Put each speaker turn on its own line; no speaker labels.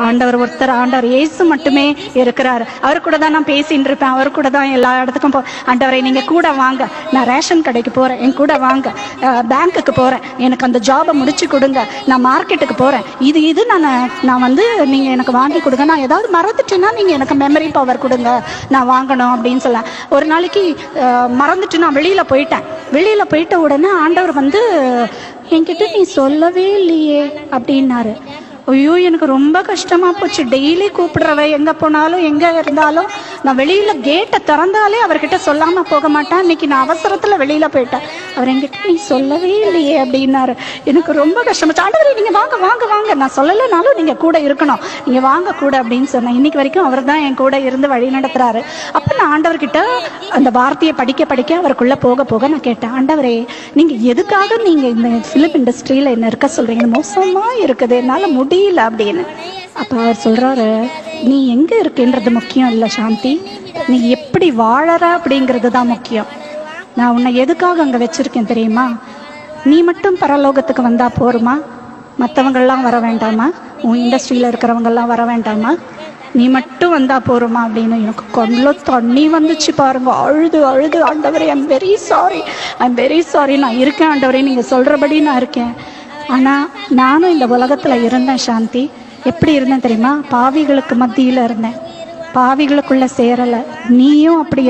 ஆண்டவர் ஒருத்தர், ஆண்டவர் இயேசு மட்டுமே இருக்கிறார். அவர் கூட தான் நான் பேசிட்டு இருப்பேன், அவர் கூட தான் எல்லா இடத்துக்கும் ஆண்டவரை நீங்க கூட வாங்க, நான் ரேஷன் கடைக்கு போறேன், என் கூட வாங்க, பேங்க்குக்கு போறேன், எனக்கு அந்த ஜாபை முடிச்சு கொடுங்க, நான் மார்க்கெட்டுக்கு போறேன், இது நான் வந்து நீங்க எனக்கு வாங்கி கொடுங்க, நான் ஏதாவது மறந்துட்டேன்னா நீங்க எனக்கு மெமரி பவர் கொடுங்க, நான் வாங்கணும் அப்படின்னு சொல்ல. ஒரு நாளைக்கு மறந்துட்டு நான் வெளியில போயிட்ட உடனே ஆண்டவர் வந்து என்கிட்ட நீ சொல்லவே இல்லையே அப்படின்னாரு. ஐயோ, எனக்கு ரொம்ப கஷ்டமா போச்சு. டெய்லி கூப்பிடுறவ, எங்க போனாலும் எங்க இருந்தாலும் நான் வெளியில கேட்டை திறந்தாலே அவர்கிட்ட சொல்லாம போக மாட்டேன். இன்னைக்கு நான் அவசரத்துல வெளியில போயிட்டேன். அவர் என்கிட்ட நீ சொல்லவே இல்லையே அப்படின்னாரு. எனக்கு ரொம்ப கஷ்டமாச்சு. ஆண்டவரே நீங்க வாங்க வாங்க வாங்க, நான் சொல்லலைனாலும் நீங்க கூட இருக்கணும், நீங்க வாங்க கூட அப்படின்னு சொன்னேன். இன்னைக்கு வரைக்கும் அவர் தான் என் கூட இருந்து வழி நடத்துறாரு. அப்ப நான் ஆண்டவர்கிட்ட அந்த வார்த்தையை படிக்க அவருக்குள்ள போக நான் கேட்டேன், ஆண்டவரே நீங்க எதுக்காக நீங்க இந்த பிலிம் இண்டஸ்ட்ரியில என்ன இருக்க சொல்றீங்க? மோசமா இருக்குது, என்னால முடியல அப்படின்னு. அப்ப அவர் சொல்றாரு, நீ எங்க இருக்குன்றது முக்கியம் இல்ல சாந்தி, நீ எப்படி வாழற அப்படிங்கிறது தான் முக்கியம். நான் உன்னை எதுக்காக அங்க வச்சிருக்கேன் தெரியுமா? நீ மட்டும் பரலோகத்துக்கு வந்தா போருமா? மற்றவங்கள்லாம் வர வேண்டாமா? உன் இண்டஸ்ட்ரியில இருக்கிறவங்க எல்லாம் வர வேண்டாமா? நீ மட்டும் வந்தா போருமா அப்படின்னு. எனக்கு கண்ணுல தண்ணி வந்துச்சு பாருங்க. அழுது ஆண்டவரே ஐம் வெரி சாரி, நான் இருக்கேன் ஆண்டவரே, நீங்க சொல்றபடி நான் இருக்கேன். ஆனா நானும் இந்த உலகத்துல இருந்தேன் சாந்தி. எப்படி இருந்தேன் தெரியுமா? பாவிகளுக்கு மத்தியில இருந்தேன், பாவிகளுக்குள்ள சேரல. நீயும் அப்படி